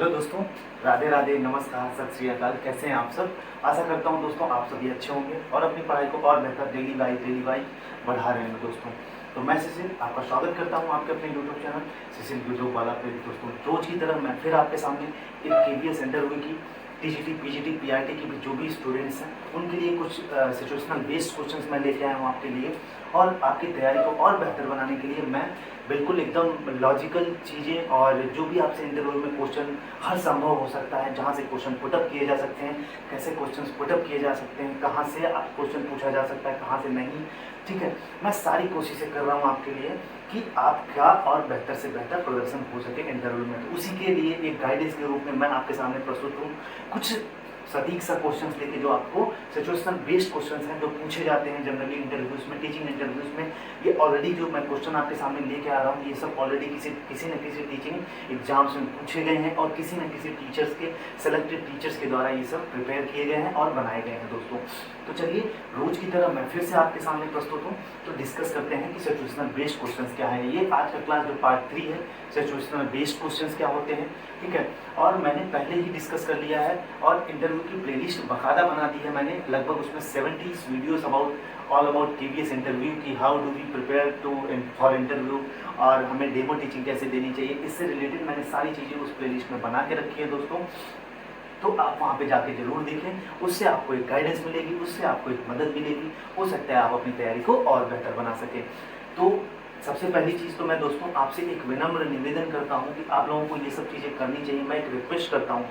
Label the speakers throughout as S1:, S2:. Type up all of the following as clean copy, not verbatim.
S1: Hello दोस्तों, राधे राधे, नमस्कार, सत श्री अकाल। कैसे हैं आप सब? आशा करता हूं दोस्तों आप सभी अच्छे होंगे और अपनी पढ़ाई को और बेहतर डेली वाइज बढ़ा रहे हैं दोस्तों। तो मैं सिसिल आपका स्वागत करता हूं आपके अपने यूट्यूब चैनल सिसिल यूट्यूब वाला पे। दोस्तों रोज की तरह मैं फिर आपके सामने एक केवीएस इंटरव्यू की टीजीटी पीजीटी पीआरटी की भी जो भी स्टूडेंट्स हैं उनके लिए कुछ सिचुएशनल बेस्ड क्वेश्चंस मैं लेके आया हूँ आपके लिए। और आपकी तैयारी को और बेहतर बनाने के लिए मैं बिल्कुल एकदम लॉजिकल चीज़ें और जो भी आपसे इंटरव्यू में क्वेश्चन हर संभव हो सकता है, जहाँ से क्वेश्चन पुटअप किए जा सकते हैं, कैसे क्वेश्चन पुटअप किए जा सकते हैं, कहाँ से आप क्वेश्चन पूछा जा सकता है, कहाँ से नहीं, ठीक है। मैं सारी कोशिशें कर रहा हूँ आपके लिए कि आपका और बेहतर से बेहतर प्रदर्शन हो सके इंटरव्यू में। तो उसी के लिए एक गाइडेंस के रूप में मैं आपके सामने प्रस्तुत हूँ कुछ सटीक सा क्वेश्चंस लेके, जो आपको सिचुएशनल बेस्ड क्वेश्चंस हैं जो पूछे जाते हैं जनरली इंटरव्यूज में, टीचिंग इंटरव्यूज में। ये ऑलरेडी जो मैं क्वेश्चन आपके सामने लेके आ रहा हूँ ये सब ऑलरेडी किसी न किसी टीचिंग एग्जाम्स में पूछे गए हैं और किसी न किसी टीचर्स के सेलेक्टेड टीचर्स के द्वारा ये सब प्रिपेयर किए गए हैं और बनाए गए हैं दोस्तों। तो चलिए रोज की तरह मैं फिर से आपके सामने प्रस्तुत हूँ, तो डिस्कस करते हैं कि सिचुएशनल बेस्ड क्वेश्चंस क्या है। ये आज का क्लास जो पार्ट 3 है, सिचुएशनल बेस्ड क्वेश्चंस क्या होते हैं, ठीक है। और मैंने पहले ही डिस्कस कर लिया है और इंटरव्यू की प्लेलिस्ट बकायदा बना दी है मैंने, लगभग उसमें 70 videos all about KVS interview की how do we prepare for interview और हमें डेमो टीचिंग कैसे देनी चाहिए, इससे रिलेटेड मैंने सारी चीज़ें उस प्लेलिस्ट में बना के रखी है दोस्तों। तो आप वहाँ पे जाके जरूर देखें, उससे आपको एक गाइडेंस मिलेगी, उससे आपको एक मदद मिलेगी, हो सकता है आप अपनी तैयारी को और बेहतर बना सकें। तो सबसे पहली चीज़ तो मैं दोस्तों आपसे एक विनम्र निवेदन करता हूँ कि आप लोगों को ये सब चीज़ें करनी चाहिए। मैं एक रिक्वेस्ट करता हूँ,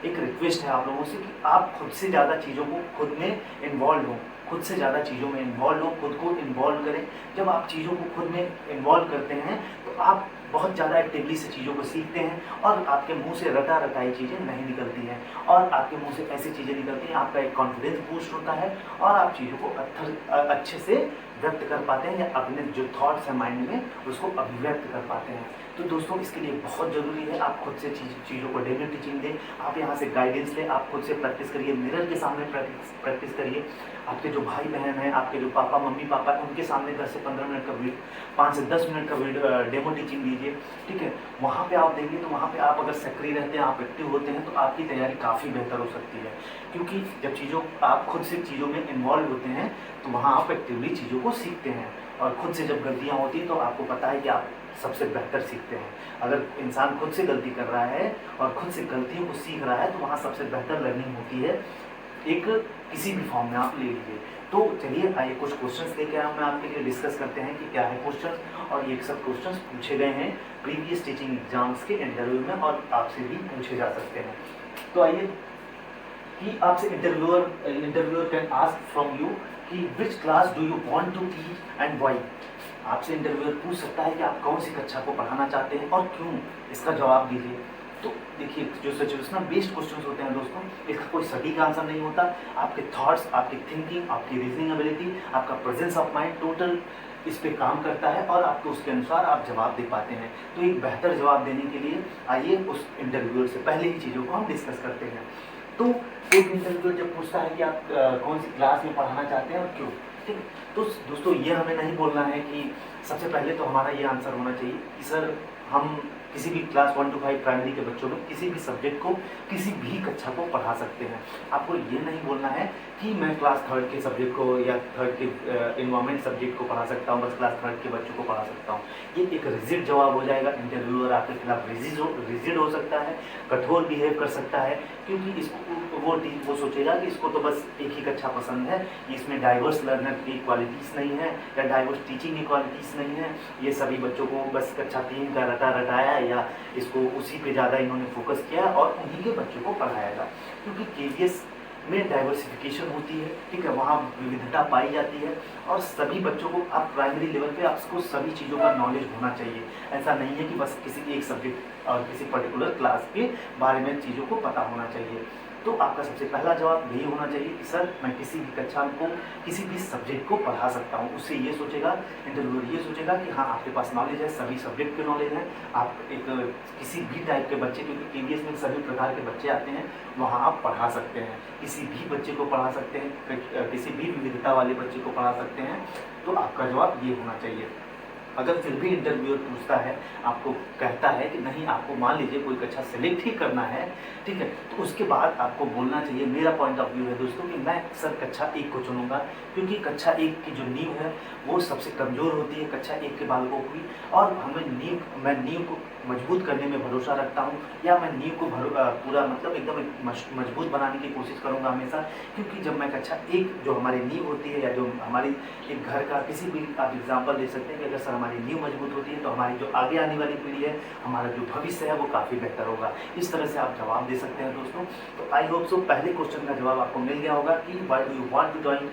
S1: एक रिक्वेस्ट है आप लोगों से कि आप खुद से ज़्यादा चीज़ों को खुद में इन्वॉल्व हों, खुद से ज़्यादा चीज़ों में इन्वॉल्व हो, खुद को इन्वॉल्व करें। जब आप चीज़ों को खुद में इन्वॉल्व करते हैं तो आप बहुत ज़्यादा एक्टिवली से चीज़ों को सीखते हैं और आपके मुंह से रटा रटाई चीज़ें नहीं निकलती हैं और आपके मुंह से ऐसी चीज़ें निकलती हैं, आपका एक कॉन्फिडेंस बूस्ट होता है और आप चीज़ों को अच्छे से व्यक्त कर पाते हैं या अपने जो थॉट्स हैं माइंड में उसको अभिव्यक्त कर पाते हैं। तो दोस्तों इसके लिए बहुत ज़रूरी है आप खुद से चीज़ों को डेमो टीचिंग दें, आप यहाँ से गाइडेंस लें, आप खुद से प्रैक्टिस करिए, मिरर के सामने प्रैक्टिस करिए। आपके जो भाई बहन हैं, आपके जो पापा मम्मी पापा, उनके सामने 10 से 15 मिनट का 5 से 10 मिनट का डेमो टीचिंग दीजिए, ठीक है। वहाँ पे आप देंगे तो वहाँ पे आप अगर सक्रिय रहते हैं, आप एक्टिव होते हैं तो आपकी तैयारी काफ़ी बेहतर हो सकती है, क्योंकि जब आप खुद से चीज़ों में इन्वॉल्व होते हैं तो वहाँ आप एक्टिवली चीज़ों को सीखते हैं और खुद से जब गलतियाँ होती हैं तो आपको पता है कि आप सबसे बेहतर सीखते हैं। अगर इंसान खुद से गलती कर रहा है और खुद से गलतियों को सीख रहा है तो वहाँ सबसे बेहतर लर्निंग होती है, एक किसी भी फॉर्म में आप ले लीजिए। तो चलिए आइए कुछ क्वेश्चंस लेके आया हूँ मैं आपके लिए, डिस्कस करते हैं कि क्या है क्वेश्चंस। और ये सब क्वेश्चंस पूछे गए हैं प्रीवियस टीचिंग एग्जाम्स के इंटरव्यू में और आपसे भी पूछे जा सकते हैं। तो आइए कि आपसे interviewer can ask from you कि which class do you want to teach and why. आपसे इंटरव्यूअर पूछ सकता है कि आप कौन सी कक्षा को पढ़ाना चाहते हैं और क्यों, इसका जवाब दीजिए। तो देखिए जो सिचुएशनल बेस्ड क्वेश्चंस होते हैं दोस्तों, इसका कोई सटीक आंसर नहीं होता। आपके थॉट्स, आपकी थिंकिंग, आपकी रीजनिंग एबिलिटी, आपका प्रेजेंस ऑफ माइंड टोटल इस पे काम करता है और आपको उसके अनुसार आप जवाब दे पाते हैं। तो एक बेहतर जवाब देने के लिए आइए उस इंटरव्यूअर से पहले ही चीज़ों को हम डिस्कस करते हैं। तो एक इंटरव्यूअर जब पूछता है कि आप कौन सी क्लास में पढ़ाना चाहते हैं और क्यों, ठीक है। तो दोस्तों ये हमें नहीं बोलना है कि सबसे पहले तो हमारा ये आंसर होना चाहिए कि सर हम किसी भी क्लास 1 to 5 प्राइमरी के बच्चों में किसी भी सब्जेक्ट को, किसी भी कक्षा को पढ़ा सकते हैं। आपको ये नहीं बोलना है कि मैं क्लास 3 के सब्जेक्ट को या 3 के इन्वायरमेंट सब्जेक्ट को पढ़ा सकता हूँ, बस क्लास 3 के बच्चों को पढ़ा सकता हूँ। ये एक रिजिड जवाब हो जाएगा। इंटरव्यूअर आपके खिलाफ रिजिड हो सकता है, कठोर बिहेव कर सकता है, क्योंकि इसको वो सोचेगा कि इसको तो बस एक ही कक्षा पसंद है, इसमें डाइवर्स लर्नर की क्वालिटीज़ नहीं है या डाइवर्स टीचिंग की क्वालिटीज़ नहीं है, ये सभी बच्चों को बस कक्षा 3 का रटाया या इसको उसी पे ज़्यादा इन्होंने फोकस किया और उन्हीं के बच्चों को पढ़ाएगा। क्योंकि केवीएस में डाइवर्सिफिकेशन होती है, ठीक है, वहाँ विविधता पाई जाती है और सभी बच्चों को आप प्राइमरी लेवल पे आपको सभी चीज़ों का नॉलेज होना चाहिए। ऐसा नहीं है कि बस किसी एक सब्जेक्ट और किसी पर्टिकुलर क्लास के बारे में चीज़ों को पता होना चाहिए। तो आपका सबसे पहला जवाब यही होना चाहिए कि सर मैं किसी भी कक्षा को, किसी भी सब्जेक्ट को पढ़ा सकता हूँ। उससे ये सोचेगा इंटरव्यूअर, ये सोचेगा कि हाँ आपके पास नॉलेज है, सभी सब्जेक्ट के नॉलेज है, आप एक किसी भी टाइप के बच्चे, क्योंकि केवीएस में सभी प्रकार के बच्चे आते हैं, वहाँ आप पढ़ा सकते हैं, किसी भी बच्चे को पढ़ा सकते हैं, किसी भी विविधता वाले बच्चे को पढ़ा सकते हैं। तो आपका जवाब ये होना चाहिए। अगर फिर भी इंटरव्यूअर पूछता है, आपको कहता है कि नहीं आपको मान लीजिए कोई कक्षा सेलेक्ट ही करना है, ठीक है, तो उसके बाद आपको बोलना चाहिए, मेरा पॉइंट ऑफ व्यू है दोस्तों कि मैं सर कक्षा 1 को चुनूंगा, क्योंकि कक्षा 1 की जो नींव है वो सबसे कमज़ोर होती है कक्षा 1 के बालकों की, और मैं नींव को मजबूत करने में भरोसा रखता हूँ, या मैं नींव को पूरा मतलब एकदम मजबूत बनाने की कोशिश करूँगा हमेशा, क्योंकि जब मैं कक्षा 1 जो हमारी नींव होती है, या जो हमारी एक घर का किसी भी आप एग्जाम्पल ले सकते हैं कि अगर सर हमारी नींव मजबूत होती है तो हमारी जो आगे आने वाली पीढ़ी है, हमारा जो भविष्य है वो काफ़ी बेहतर होगा। इस तरह से आप जवाब दे सकते हैं दोस्तों। तो आई होप सो पहले क्वेश्चन का जवाब आपको मिल गया होगा कि why do you want to join,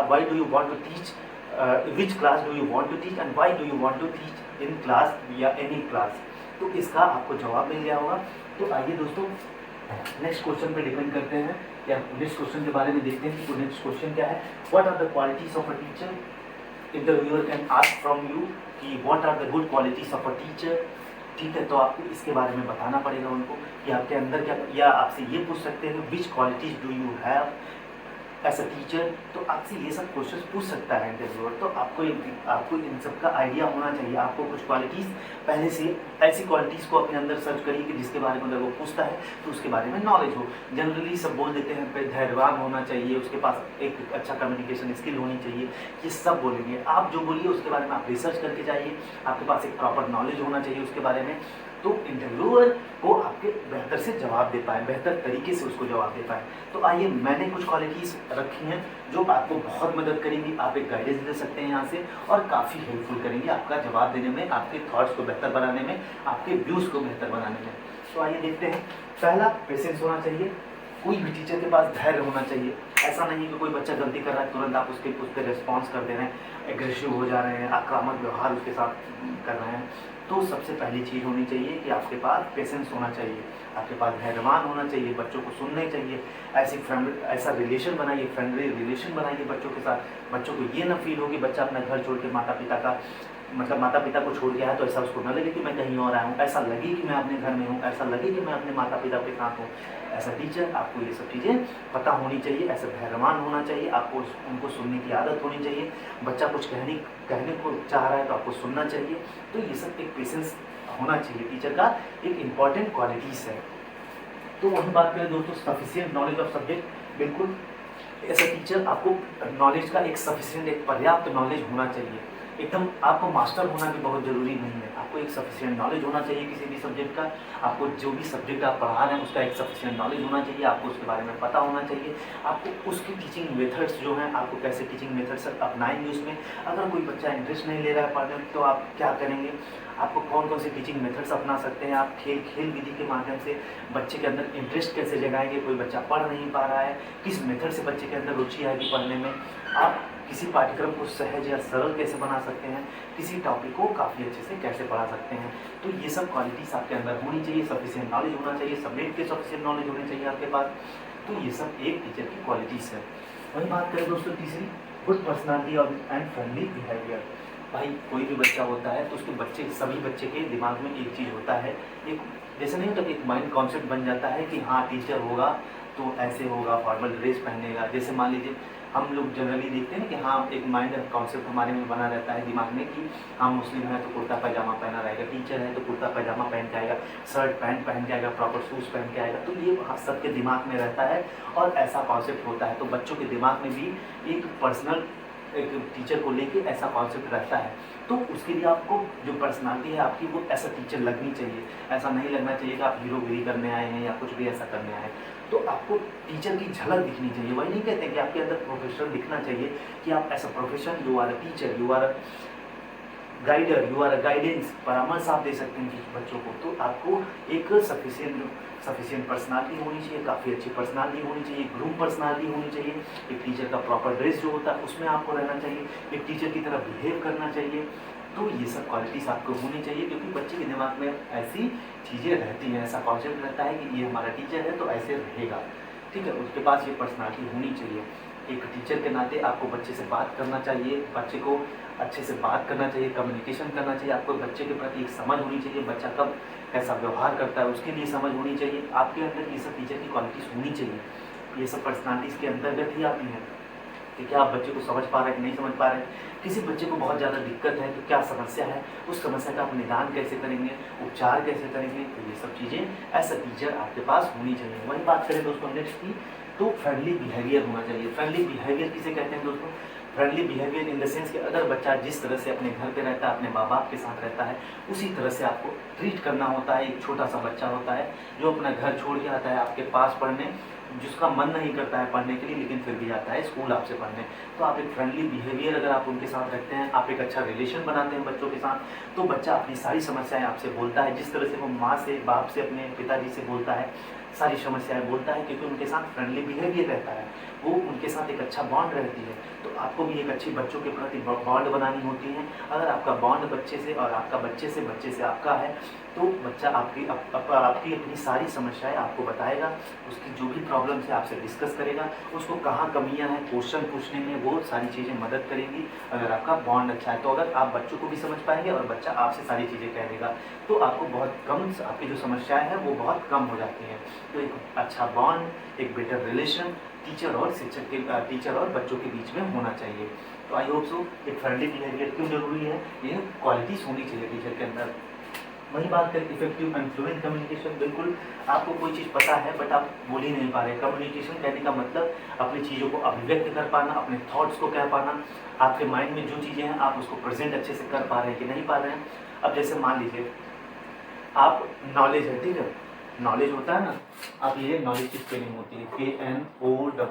S1: why do you want to teach, which class do you want to teach and why do you want to teach in class या any class. तो इसका आपको जवाब मिल गया होगा। तो आइए दोस्तों नेक्स्ट क्वेश्चन पे डिपेंड करते हैं, या नेक्स्ट क्वेश्चन के बारे में देखते हैं कि नेक्स्ट क्वेश्चन क्या है। What are the qualities of a teacher? Interviewer can ask from you कि what are the good qualities of a teacher, ठीक है, तो आपको इसके बारे में बताना पड़ेगा उनको कि आपके अंदर क्या, या आपसे ये पूछ सकते हैं which qualities do you have as a teacher. तो आपसे ये सब क्वेश्चन पूछ सकता है इंटरव्यूअर। तो आपको इन सब का आइडिया होना चाहिए। आपको कुछ क्वालिटीज़ पहले से, ऐसी क्वालिटीज़ को अपने अंदर सर्च करिए कि जिसके बारे में अगर वो पूछता है तो उसके बारे में नॉलेज हो। जनरली सब बोल देते हैं पे धैर्यवान होना चाहिए, उसके पास एक अच्छा कम्युनिकेशन स्किल होनी चाहिए, ये सब बोलेंगे। आप जो बोलिए उसके बारे में आप रिसर्च करके जाइए, आपके पास एक प्रॉपर नॉलेज होना चाहिए उसके बारे में, तो इंटरव्यूअर को आपके बेहतर से जवाब दे पाए, बेहतर तरीके से उसको जवाब दे पाए। तो आइए मैंने कुछ क्वालिटीज़ रखी हैं जो आपको बहुत मदद करेंगी। आप एक गाइडेंस ले सकते हैं यहाँ से, और काफ़ी हेल्पफुल करेंगी आपका जवाब देने में, आपके थॉट्स को बेहतर बनाने में, आपके व्यूज़ को बेहतर बनाने में। तो आइए देखते हैं। पहला, पेशेंस होना चाहिए। कोई भी टीचर के पास धैर्य होना चाहिए। ऐसा नहीं कि कोई बच्चा गलती कर रहा है तुरंत आप उस पर रिस्पॉन्स कर दे रहे हैं, एग्रेसिव हो जा रहे हैं, आक्रामक व्यवहार उसके साथ कर रहे हैं। तो सबसे पहली चीज़ होनी चाहिए कि आपके पास पेशेंस होना चाहिए, आपके पास धैर्यवान होना चाहिए, बच्चों को सुनने चाहिए, ऐसा रिलेशन बनाइए, फ्रेंडली रिलेशन बनाइए बच्चों के साथ। बच्चों को ये ना फील हो कि बच्चा अपना घर छोड़ के माता पिता को छोड़ गया है, तो ऐसा उसको न लगे कि मैं कहीं और आया हूँ, ऐसा लगे कि मैं अपने घर में हूँ, ऐसा लगे कि मैं अपने माता पिता के साथ हूँ। ऐसा टीचर, आपको ये सब चीज़ें पता होनी चाहिए, ऐसा धैर्यवान होना चाहिए, आपको उनको सुनने की आदत होनी चाहिए। बच्चा कुछ कहने को चाह रहा है तो आपको सुनना चाहिए। तो ये सब एक पेशेंस होना चाहिए टीचर का, एक इम्पॉर्टेंट क्वालिटीज़ है। तो वही बात करें दोस्तों, सफिशिएंट नॉलेज ऑफ सब्जेक्ट। बिल्कुल ऐसा टीचर, आपको नॉलेज का एक सफिशिएंट, एक पर्याप्त नॉलेज होना चाहिए। एकदम आपको मास्टर होना भी बहुत ज़रूरी नहीं है, आपको एक सफिशिएंट नॉलेज होना चाहिए किसी भी सब्जेक्ट का। आपको जो भी सब्जेक्ट आप पढ़ा रहे हैं उसका एक सफिशिएंट नॉलेज होना चाहिए, आपको उसके बारे में पता होना चाहिए। आपको उसकी टीचिंग मेथड्स जो हैं, आपको कैसे टीचिंग मेथड्स अपनाएंगे उसमें। अगर कोई बच्चा इंटरेस्ट नहीं ले रहा है पढ़ने में तो आप क्या करेंगे, आपको कौन कौन से टीचिंग मेथड्स अपना सकते हैं। आप खेल विधि के माध्यम से बच्चे के अंदर इंटरेस्ट कैसे जगाएंगे। कोई बच्चा पढ़ नहीं पा रहा है, किस मेथड से बच्चे के अंदर रुचि आएगी पढ़ने में। आप किसी पाठ्यक्रम को सहज या सरल कैसे बना सकते हैं, किसी टॉपिक को काफ़ी अच्छे से कैसे पढ़ा सकते हैं। तो ये सब क्वालिटीज़ आपके अंदर होनी चाहिए, सफिशिएंट नॉलेज होना चाहिए, सब्जेक्ट के सफिशिएंट नॉलेज होनी चाहिए आपके पास। तो ये सब एक टीचर की क्वालिटीज़ है। वही बात करें दोस्तों तीसरी, good personality and friendly behaviour. भाई कोई भी बच्चा होता है तो उसके सभी बच्चे के दिमाग में एक चीज़ होता है, एक जैसे नहीं होता कि एक माइंड कॉन्सेप्ट बन जाता है कि हाँ टीचर होगा तो ऐसे होगा, फॉर्मल ड्रेस पहनेगा। जैसे मान लीजिए हम लोग जनरली देखते हैं कि हाँ एक माइंड कॉन्सेप्ट हमारे में बना रहता है दिमाग में कि हाँ मुस्लिम है तो कुर्ता पैजामा पहना रहेगा, टीचर है तो कुर्ता पैजामा पहन के आएगा, शर्ट पैंट पहन के आएगा, प्रॉपर शूज़ पहन के आएगा। तो ये सबके दिमाग में रहता है और ऐसा कॉन्सेप्ट होता है। तो बच्चों के दिमाग में भी एक पर्सनल, एक टीचर को लेके ऐसा कॉन्सेप्ट रहता है। तो उसके लिए आपको जो पर्सनालिटी है आपकी वो ऐसा टीचर लगनी चाहिए। ऐसा नहीं लगना चाहिए कि आप हीरोगिरी करने आए हैं या कुछ भी ऐसा करने आए हैं। तो आपको टीचर की झलक दिखनी चाहिए। वही नहीं कहते कि आपके अंदर प्रोफेशनल दिखना चाहिए कि आप ऐसा profession, you are a teacher, you are a guider, you are a guidance, परामर्श आप दे सकते हैं बच्चों को। तो आपको एक सफिशिएंट पर्सनालिटी होनी चाहिए, काफ़ी अच्छी पर्सनालिटी होनी चाहिए, ग्रूम पर्सनालिटी होनी चाहिए। एक टीचर का प्रॉपर ड्रेस जो होता है उसमें आपको रहना चाहिए, एक टीचर की तरह बिहेव करना चाहिए। तो ये सब क्वालिटीज़ आपको होनी चाहिए, क्योंकि बच्चे के दिमाग में ऐसी चीज़ें रहती हैं, ऐसा कॉन्सेप्ट रहता है कि ये हमारा टीचर है तो ऐसे रहेगा, ठीक है। उसके पास ये पर्सनालिटी होनी चाहिए। एक टीचर के नाते आपको बच्चे से बात करना चाहिए, बच्चे को अच्छे से बात करना चाहिए, कम्युनिकेशन करना चाहिए। आपको बच्चे के प्रति एक समझ होनी चाहिए, बच्चा कब कैसा व्यवहार करता है उसके लिए समझ होनी चाहिए। आपके अंदर ये सब टीचर की क्वालिटीज़ होनी चाहिए। ये सब पर्सनालिटीज़ के अंतर्गत ही आती हैं। कि क्या आप बच्चे को समझ पा रहे हैं कि नहीं समझ पा रहे हैं। किसी बच्चे को बहुत ज़्यादा दिक्कत है तो क्या समस्या है, उस समस्या का आप निदान कैसे करेंगे, उपचार कैसे करेंगे, तो ये सब चीज़ें ऐसा टीचर आपके पास होनी चाहिए। वही बात करें दोस्तों नेक्स्ट की, तो फ्रेंडली बिहेवियर होना चाहिए। फ्रेंडली बिहेवियर किसे कहते हैं दोस्तों? Friendly behaviour in the sense कि अगर बच्चा जिस तरह से अपने घर पे रहता है, अपने माँ बाप के साथ रहता है, उसी तरह से आपको ट्रीट करना होता है। एक छोटा सा बच्चा होता है जो अपना घर छोड़ के आता है आपके पास पढ़ने, जिसका मन नहीं करता है पढ़ने के लिए लेकिन फिर भी आता है स्कूल आपसे पढ़ने। तो आप एक फ्रेंडली बिहेवियर अगर आप उनके साथ रखते हैं, आप एक अच्छा रिलेशन बनाते हैं बच्चों के साथ, तो बच्चा अपनी सारी समस्याएं आपसे बोलता है, जिस तरह से वो माँ से, बाप से, अपने पिताजी से बोलता है, सारी समस्याएं बोलता है, क्योंकि उनके साथ फ्रेंडली बिहेवियर रहता है, वो उनके साथ एक अच्छा बॉन्ड रहती है। तो आपको भी एक अच्छी बच्चों के प्रति बॉन्ड बनानी होती है। अगर आपका बॉन्ड बच्चे से और आपका बच्चे से आपका है, तो बच्चा आपकी अपनी सारी समस्याएं आपको बताएगा, उसकी जो भी प्रॉब्लम्स है आपसे डिस्कस करेगा, उसको कहाँ कमियां हैं क्वेश्चन पूछने में, वो सारी चीज़ें मदद करेंगी अगर आपका बॉन्ड अच्छा है। तो अगर आप बच्चों को भी समझ पाएंगे और बच्चा आपसे सारी चीज़ें कह देगा, तो आपको बहुत कम, आपकी जो समस्याएं हैं वो बहुत कम हो जाती हैं। तो एक अच्छा बॉन्ड, एक बेटर रिलेशन टीचर और शिक्षक के, टीचर और बच्चों के बीच में होना चाहिए। तो आई होप सो एक फ्रेंडली बिहेवियर क्यों जरूरी है, ये क्वालिटीज होनी चाहिए टीचर के अंदर। वही बात करें इफेक्टिव एंड फ्लुएंट कम्युनिकेशन, बिल्कुल आपको कोई चीज़ पता है बट आप बोल ही नहीं पा रहे। कम्युनिकेशन कहने का मतलब अपनी चीज़ों को अभिव्यक्त कर पाना, अपने थॉट्स को कह पाना, आपके माइंड में जो चीज़ें हैं आप उसको प्रेजेंट अच्छे से कर पा रहे हैं कि नहीं पा रहे हैं। अब जैसे मान लीजिए आप नॉलेज है, ठीक है, नॉलेज होता है ना, आप ये नॉलेज की स्पेलिंग होती है KNOWLEDGE,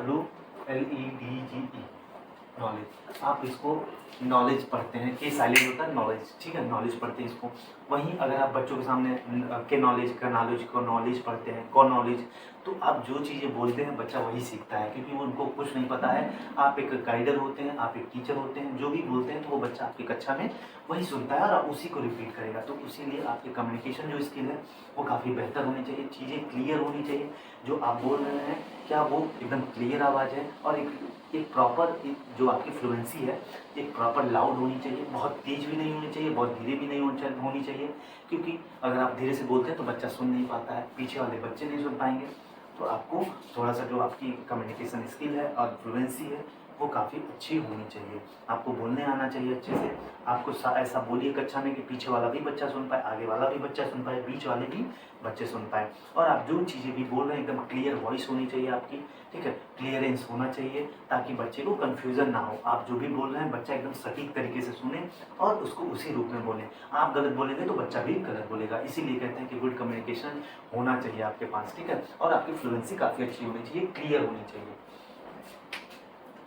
S1: नॉलेज। आप इसको नॉलेज पढ़ते हैं, के साइलेंट होता है नॉलेज, ठीक है, नॉलेज पढ़ते हैं इसको। वहीं अगर आप बच्चों के सामने के नॉलेज का नॉलेज पढ़ते हैं, को नॉलेज, तो आप जो चीज़ें बोलते हैं बच्चा वही सीखता है, क्योंकि वो उनको कुछ नहीं पता है। आप एक गाइडर होते हैं, आप एक टीचर होते हैं, जो भी बोलते हैं तो वो बच्चा आपकी कक्षा में वही सुनता है और आप उसी को रिपीट करेगा। तो इसीलिए आपकी कम्युनिकेशन जो स्किल है वो काफ़ी बेहतर होनी चाहिए, चीज़ें क्लियर होनी चाहिए, जो आप बोल रहे हैं क्या वो एकदम क्लियर आवाज़ है, और एक प्रॉपर जो आपकी फ्लुएंसी है एक प्रॉपर लाउड होनी चाहिए, बहुत तेज भी नहीं होनी चाहिए, बहुत धीरे भी नहीं होनी चाहिए, क्योंकि अगर आप धीरे से बोलते हैं तो बच्चा सुन नहीं पाता है, पीछे वाले बच्चे नहीं सुन पाएंगे। तो आपको थोड़ा सा जो आपकी कम्युनिकेशन स्किल है और फ्लुएंसी है वो काफ़ी अच्छी होनी चाहिए। आपको बोलने आना चाहिए अच्छे से, आपको ऐसा बोलिए कक्षा में कि पीछे वाला भी बच्चा सुन पाए, आगे वाला भी बच्चा सुन पाए, बीच वाले भी बच्चे सुन पाए। और आप जो चीज़ें भी बोल रहे हैं एकदम क्लियर वॉइस होनी चाहिए आपकी, ठीक है, क्लियरेंस होना चाहिए, ताकि बच्चे को कन्फ्यूज़न ना हो। आप जो भी बोल रहे हैं बच्चा एकदम सटीक तरीके से सुने और उसको उसी रूप में बोलें। आप गलत बोलेंगे तो बच्चा भी गलत बोलेगा, इसीलिए कहते हैं कि गुड कम्युनिकेशन होना चाहिए आपके पास, ठीक है, और आपकी फ्लुएंसी काफ़ी अच्छी होनी चाहिए, क्लियर होनी चाहिए।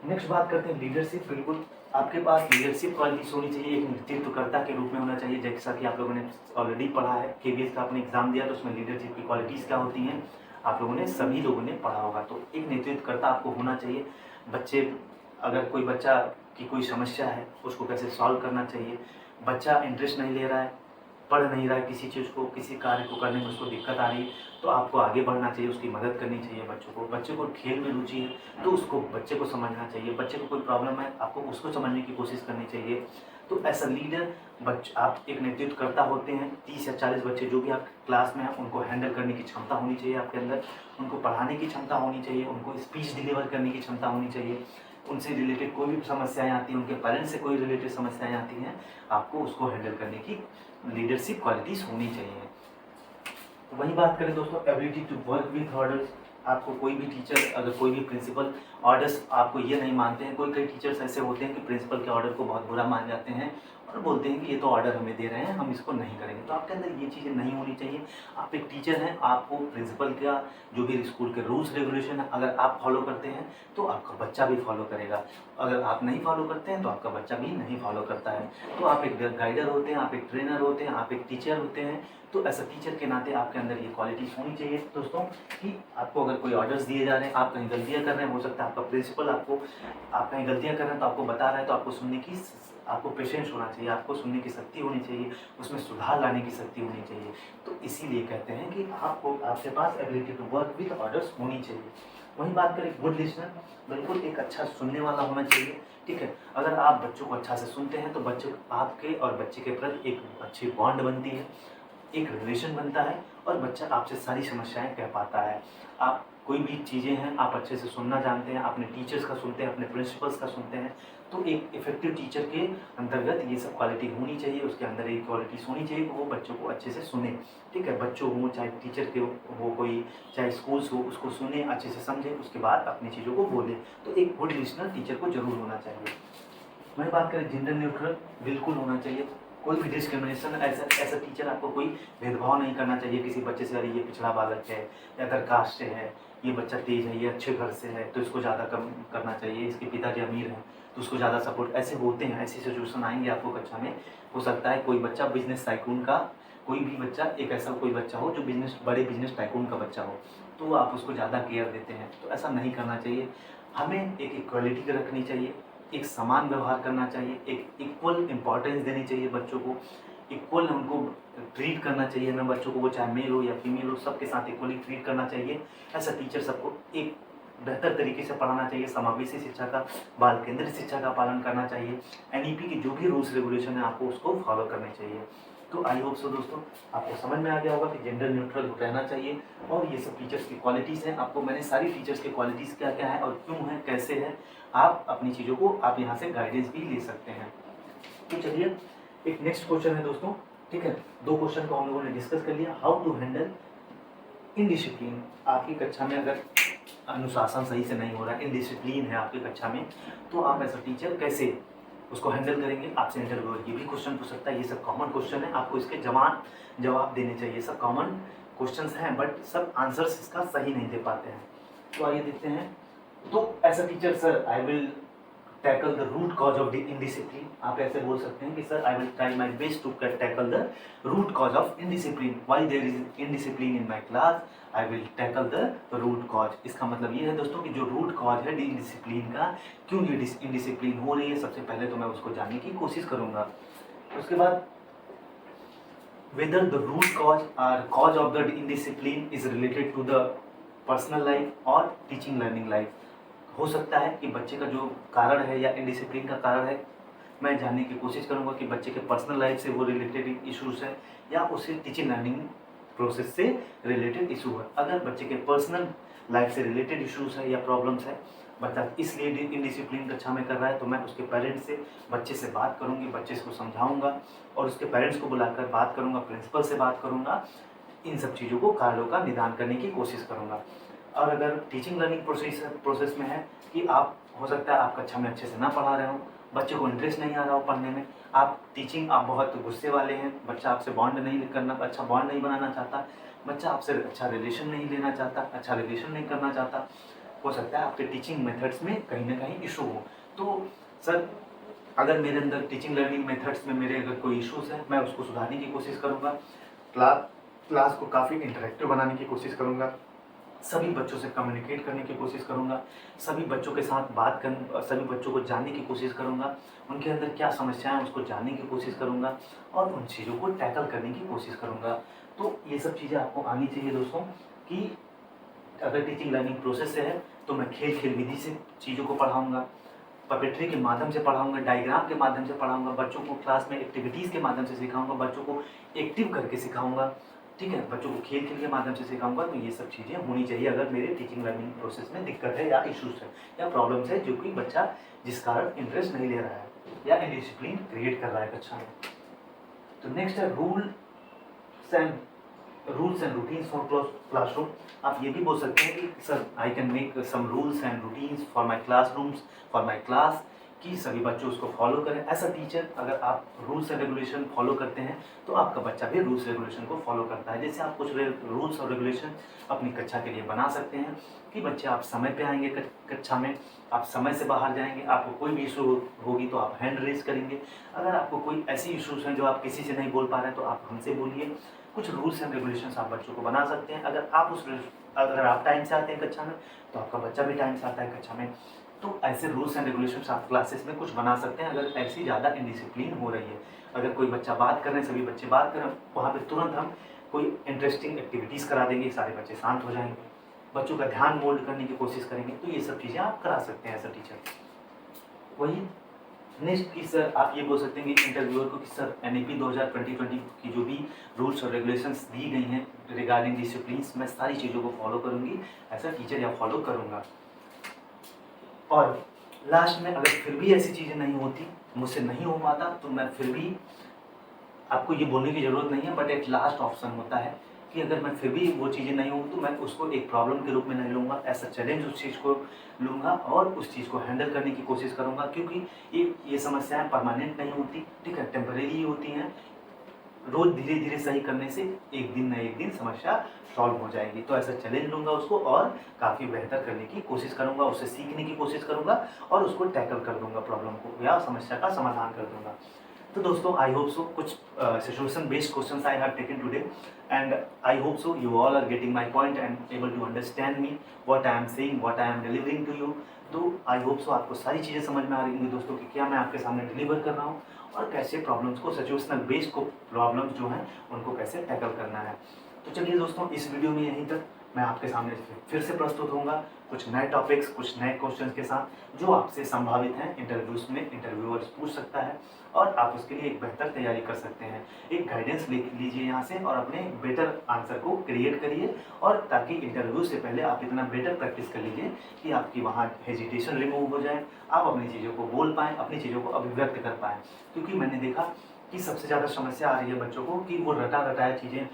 S1: नेक्स्ट बात करते हैं लीडरशिप। बिल्कुल आपके पास लीडरशिप क्वालिटीज होनी चाहिए, एक नेतृत्वकर्ता के रूप में होना चाहिए, जैसा कि आप लोगों ने ऑलरेडी पढ़ा है, KBS का आपने एग्जाम दिया तो उसमें लीडरशिप की क्वालिटीज़ क्या होती हैं आप लोगों ने, सभी लोगों ने पढ़ा होगा। तो एक नेतृत्वकर्ता आपको होना चाहिए। बच्चे, अगर कोई बच्चा की कोई समस्या है उसको कैसे सॉल्व करना चाहिए, बच्चा इंटरेस्ट नहीं ले रहा है, पढ़ नहीं रहा है किसी चीज़ को, किसी कार्य को करने में उसको दिक्कत आ रही है, तो आपको आगे बढ़ना चाहिए, उसकी मदद करनी चाहिए बच्चों को। बच्चे को खेल में रुचि है तो उसको, बच्चे को समझना चाहिए, बच्चे को कोई प्रॉब्लम है आपको उसको समझने की कोशिश करनी चाहिए। तो एज अ लीडर आप एक नेतृत्वकर्ता होते हैं। 30 या 40 बच्चे जो भी आप क्लास में हैं उनको हैंडल करने की क्षमता होनी चाहिए आपके अंदर, उनको पढ़ाने की क्षमता होनी चाहिए, उनको स्पीच डिलीवर करने की क्षमता होनी चाहिए, उनसे रिलेटेड कोई भी समस्याएं आती हैं, उनके पेरेंट्स से कोई रिलेटेड समस्याएं आती हैं, आपको उसको हैंडल करने की लीडरशिप क्वालिटीज़ होनी चाहिए। तो वही बात करें दोस्तों, ability to work with orders. आपको कोई भी टीचर, अगर कोई भी प्रिंसिपल ऑर्डर्स आपको ये नहीं मानते हैं, कई टीचर्स ऐसे होते हैं कि प्रिंसिपल के ऑर्डर को बहुत बुरा मान जाते हैं और बोलते हैं कि ये तो ऑर्डर हमें दे रहे हैं, हम इसको नहीं करेंगे। तो आपके अंदर ये चीज़ें नहीं होनी चाहिए। आप एक टीचर हैं, आपको प्रिंसिपल का जो भी स्कूल के रूल्स रेगुलेशन है अगर आप फॉलो करते हैं तो आपका बच्चा भी फॉलो करेगा, अगर आप नहीं फॉलो करते हैं तो आपका बच्चा भी नहीं फॉलो करता है। तो आप एक गाइडर होते हैं, आप एक ट्रेनर होते हैं, आप एक टीचर होते हैं, तो ऐसा टीचर के नाते आपके अंदर ये क्वालिटीज़ होनी चाहिए दोस्तों, कि आपको अगर कोई ऑर्डर्स दिए जा रहे हैं, आप कहीं गलतियाँ कर रहे हैं, हो सकता है आपका प्रिंसिपल आपको, आप कहीं गलतियाँ कर रहे हैं तो आपको बता रहा है, तो आपको सुनने की, आपको पेशेंस होना चाहिए, आपको सुनने की शक्ति होनी चाहिए, उसमें सुधार लाने की शक्ति होनी चाहिए। तो इसीलिए कहते हैं कि आपको, आपके पास ability to work with orders होनी चाहिए। वहीं बात करें गुड लिसनर, बिल्कुल एक अच्छा सुनने वाला होना चाहिए, ठीक है। अगर आप बच्चों को अच्छा से सुनते हैं तो बच्चे, आपके और बच्चे के प्रति एक अच्छी बॉन्ड बनती है, एक रिलेशन बनता है और बच्चा आपसे सारी समस्याएं कह पाता है। आप कोई भी चीज़ें हैं आप अच्छे से सुनना जानते हैं, अपने टीचर्स का सुनते हैं, अपने प्रिंसिपल्स का सुनते हैं, तो एक इफ़ेक्टिव टीचर के अंतर्गत ये सब क्वालिटी होनी चाहिए, उसके अंदर एक क्वालिटीज़ होनी चाहिए कि वो बच्चों को अच्छे से सुने, ठीक है। बच्चों हों चाहे टीचर के हो कोई, चाहे स्कूल्स हो, उसको सुने, अच्छे से समझे, उसके बाद अपनी चीज़ों को बोले। तो एक गुड लिसनर टीचर को ज़रूर होना चाहिए। वही बात करें जेंडर न्यूट्रल, बिल्कुल होना चाहिए। कोई भी डिस्क्रिमिनेशन, ऐसा टीचर आपको कोई भेदभाव नहीं करना चाहिए किसी बच्चे से, अरे ये पिछड़ा बालक है, या अदर कास्ट से है, ये बच्चा तेज है, ये अच्छे घर से है तो इसको ज़्यादा कम करना चाहिए, इसके पिताजी अमीर हैं तो उसको ज़्यादा सपोर्ट। ऐसे होते हैं, ऐसी सिचुएशन आएंगे आपको कक्षा में। हो सकता है कोई बच्चा बिजनेस टाइकून का, कोई भी बच्चा, एक ऐसा कोई बच्चा हो जो बड़े बिजनेस टाइकून का बच्चा हो, तो आप उसको ज़्यादा केयर देते हैं, तो ऐसा नहीं करना चाहिए। हमें एक इक्वालिटी रखनी चाहिए, एक समान व्यवहार करना चाहिए, एक इक्वल इम्पॉर्टेंस देनी चाहिए बच्चों को, इक्वल उनको ट्रीट करना चाहिए हमें बच्चों को, वो चाहे मेल हो या फीमेल हो, सबके साथ इक्वली ट्रीट करना चाहिए। ऐसा टीचर सबको एक बेहतर तरीके से पढ़ाना चाहिए, समावेशी शिक्षा का, बाल केंद्रित शिक्षा का पालन करना चाहिए। एनईपी की जो भी रूल्स रेगुलेशन है आपको उसको फॉलो करने चाहिए। तो आई होप सो दोस्तों आपको समझ में आ गया होगा कि जेंडर न्यूट्रल रहना चाहिए, और ये सब टीचर्स की क्वालिटीज़ हैं। आपको मैंने सारी टीचर्स की क्वालिटीज़ क्या क्या है और क्यों है, कैसे है, आप अपनी चीज़ों को आप यहाँ से गाइडेंस भी ले सकते हैं। तो चलिए एक नेक्स्ट क्वेश्चन है दोस्तों, ठीक है। 2 क्वेश्चन को हम लोगों ने डिस्कस कर लिया। How to handle indiscipline. आपकी कक्षा में अगर अनुशासन सही से नहीं हो रहा है, इनडिसिप्लिन है आपकी कक्षा में, तो आप एज अ टीचर कैसे उसको हैंडल करेंगे। आपसे इंटरव्यूअर ये भी क्वेश्चन पूछ सकता है। ये सब कॉमन क्वेश्चन है, आपको इसके जवाब देने चाहिए। सब कॉमन क्वेश्चंस हैं बट सब आंसर्स इसका सही नहीं दे पाते हैं। तो आइए देखते हैं। तो as a teacher sir I will tackle the root cause of the indiscipline. आप ऐसे बोल सकते हैं कि sir I will try my best to tackle the root cause of indiscipline. Why there is indiscipline in my class, I will tackle the root cause. इसका मतलब ये है दोस्तों कि जो रूट कॉज है इनडिसिप्लिन का, क्यों ये इनडिसिप्लिन हो रही है, सबसे पहले तो मैं उसको जानने की कोशिश करूंगा। उसके बाद whether the root cause or cause of the indiscipline is related to the personal life or teaching learning life। हो सकता है कि बच्चे का जो कारण है या इनडिसिप्लिन का कारण है, मैं जानने की कोशिश करूंगा कि बच्चे के पर्सनल लाइफ से वो रिलेटेड इश्यूज है या उससे टीचिंग लर्निंग प्रोसेस से रिलेटेड इशू है। अगर बच्चे के पर्सनल लाइफ से रिलेटेड इश्यूज है या प्रॉब्लम्स है, बच्चा इसलिए इनडिसिप्लिन कक्षा में कर रहा है, तो मैं उसके पेरेंट्स से, बच्चे से बात करूंगी, बच्चे को समझाऊंगा और उसके पेरेंट्स को बुलाकर बात करूंगा, प्रिंसिपल से बात करूंगा, इन सब चीज़ों को, कारणों का निदान करने की कोशिश करूंगा। और अगर टीचिंग लर्निंग प्रोसेस में है कि आप, हो सकता है आप कक्षा में अच्छे से ना पढ़ा रहे हो, बच्चे को इंटरेस्ट नहीं आ रहा हो पढ़ने में, आप बहुत गुस्से वाले हैं, बच्चा आपसे बॉन्ड नहीं करना, अच्छा बॉन्ड नहीं बनाना चाहता, बच्चा आपसे अच्छा रिलेशन नहीं लेना चाहता, अच्छा रिलेशन नहीं करना चाहता, हो सकता है आपके टीचिंग मेथड्स में कहीं ना कहीं इशू हो। तो सर अगर मेरे अंदर टीचिंग लर्निंग मेथड्स में मेरे अगर कोई इश्यूज है, मैं उसको सुधारने की कोशिश करूँगा, क्लास को काफ़ी इंटरेक्टिव बनाने की कोशिश करूँगा, सभी बच्चों से कम्युनिकेट करने की कोशिश करूँगा, सभी बच्चों के साथ सभी बच्चों को जानने की कोशिश करूँगा, उनके अंदर क्या समस्याएं हैं उसको जानने की कोशिश करूँगा और उन चीज़ों को टैकल करने की कोशिश करूँगा। तो ये सब चीज़ें आपको आनी चाहिए दोस्तों, कि अगर टीचिंग लर्निंग प्रोसेस से है तो मैं खेल विधि से चीज़ों को पढ़ाऊँगा, पपेट्री के माध्यम से पढ़ाऊँगा, डायग्राम के माध्यम से पढ़ाऊँगा, बच्चों को क्लास में एक्टिविटीज़ के माध्यम से सिखाऊँगा, बच्चों को एक्टिव करके सिखाऊँगा, ठीक है, बच्चों को खेल के माध्यम से सिखाऊंगा। तो ये सब चीज़ें होनी चाहिए अगर मेरे टीचिंग लर्निंग प्रोसेस में दिक्कत है या इश्यूज है या प्रॉब्लम्स है, जो कि बच्चा जिस कारण इंटरेस्ट नहीं ले रहा है या इनडिसिप्लिन क्रिएट कर रहा है कक्षा में। तो नेक्स्ट है rules and routines for classroom. आप ये भी बोल सकते हैं कि sir I can make some rules and routines for my classrooms, for my class, कि सभी बच्चों उसको फॉलो करें। ऐसा टीचर, अगर आप रूल्स एंड रेगुलेशन फॉलो करते हैं तो आपका बच्चा भी रूल्स रेगुलेशन को फॉलो करता है। जैसे आप कुछ रूल्स और रेगुलेशन अपनी कक्षा के लिए बना सकते हैं कि बच्चे आप समय पे आएंगे कक्षा में, आप समय से बाहर जाएंगे, आपको कोई भी इशू होगी तो आप हैंड रेज करेंगे, अगर आपको कोई ऐसी इशूज़ हैं जो आप किसी से नहीं बोल पा रहे हैं तो आप हमसे बोलिए। कुछ रूल्स एंड रेगुलेशंस आप बच्चों को बना सकते हैं। अगर आप टाइम से आते हैं कक्षा में तो आपका बच्चा भी टाइम से आता है कक्षा में। तो ऐसे रूल्स एंड रेगुलेशंस आप क्लासेस में कुछ बना सकते हैं अगर ऐसी ज़्यादा इनडिसिप्लिन हो रही है। अगर कोई बच्चा बात कर रहे हैं, सभी बच्चे बात कर रहे हैं, वहाँ पे तुरंत हम कोई इंटरेस्टिंग एक्टिविटीज़ करा देंगे, सारे बच्चे शांत हो जाएंगे, बच्चों का ध्यान मोल्ड करने की कोशिश करेंगे। तो ये सब चीज़ें आप करा सकते हैं एज अ टीचर। वही नेक्स्ट कि सर आप ये बोल सकते हैं कि इंटरव्यूअर को कि सर एनईपी 2020 की जो भी रूल्स और रेगुलेशंस दी गई हैं रिगार्डिंग डिसिप्लिन्स, मैं सारी चीज़ों को फॉलो करूँगी, ऐसा टीचर या फॉलो करूँगा। और लास्ट में अगर फिर भी ऐसी चीज़ें नहीं होती, मुझसे नहीं हो पाता, तो मैं फिर भी आपको ये बोलने की ज़रूरत नहीं है, बट एक लास्ट ऑप्शन होता है कि अगर मैं फिर भी वो चीज़ें नहीं होंगी तो मैं उसको एक प्रॉब्लम के रूप में नहीं लूँगा, ऐसा चैलेंज उस चीज़ को लूँगा और उस चीज़ को हैंडल करने की कोशिश करूँगा, क्योंकि ये समस्याएं परमानेंट नहीं होती, ठीक है, टेम्परेरी होती हैं। रोज़ धीरे धीरे सही करने से एक दिन न एक दिन समस्या सॉल्व हो जाएगी। तो ऐसा चैलेंज लूँगा उसको और काफ़ी बेहतर करने की कोशिश करूँगा, उससे सीखने की कोशिश करूँगा और उसको टैकल कर दूँगा, प्रॉब्लम को या समस्या का समाधान कर दूँगा। तो दोस्तों आई होप सो कुछ situation based questions I have taken today and I hope so you all are getting my point and able to understand me what I am saying, what I am delivering to you. तो I hope सो आपको सारी चीज़ें समझ में आ रही होंगी दोस्तों कि क्या मैं आपके सामने डिलीवर कर रहा हूँ और कैसे प्रॉब्लम्स को, सिचुएशनल बेस्ड को प्रॉब्लम्स जो हैं उनको कैसे टैकल करना है। तो चलिए दोस्तों, इस वीडियो में यहीं तक। मैं आपके सामने फिर से प्रस्तुत होऊंगा कुछ नए टॉपिक्स, कुछ नए क्वेश्चंस के साथ जो आपसे संभावित हैं, इंटरव्यूज में इंटरव्यूअर्स पूछ सकता है और आप उसके लिए एक बेहतर तैयारी कर सकते हैं। एक गाइडेंस ले लीजिए यहाँ से और अपने बेटर आंसर को क्रिएट करिए, और ताकि इंटरव्यू से पहले आप इतना बेटर प्रैक्टिस कर लीजिए कि आपकी वहाँ हेजिटेशन रिमूव हो जाए, आप अपनी चीज़ों को बोल पाएँ, अपनी चीज़ों को अभिव्यक्त कर पाएँ। क्योंकि मैंने देखा कि सबसे ज़्यादा समस्या आ रही है बच्चों को कि वो रटा रटाया चीज़ें,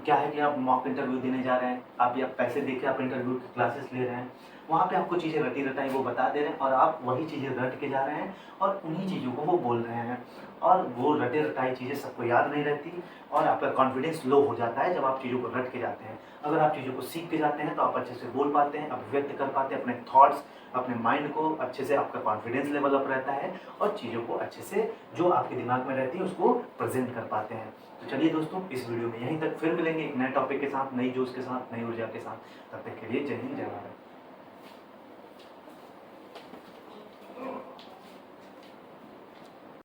S1: क्या है कि आप मॉक इंटरव्यू देने जा रहे हैं, आप या पैसे दे के आप इंटरव्यू की क्लासेस ले रहे हैं, वहाँ पे आपको चीज़ें रटी रटाई वो बता दे रहे हैं और आप वही चीज़ें रट के जा रहे हैं और उन्हीं चीज़ों को वो बोल रहे हैं और वो रटे रटाई चीज़ें सबको याद नहीं रहती और आपका कॉन्फिडेंस लो हो जाता है जब आप चीज़ों को रट के जाते हैं। अगर आप चीज़ों को सीख के जाते हैं तो आप अच्छे से बोल पाते हैं, अभिव्यक्त कर पाते हैं अपने थॉट्स, अपने माइंड को अच्छे से, आपका कॉन्फिडेंस लेवल अप रहता है और चीज़ों को अच्छे से जो आपके दिमाग में रहती है उसको प्रेजेंट कर पाते हैं। तो चलिए दोस्तों, इस वीडियो में यहीं तक, फिर मिलेंगे एक नए टॉपिक के साथ, नई जोश के साथ, नई ऊर्जा के साथ। तब तक के लिए जय हिंद, जय भारत।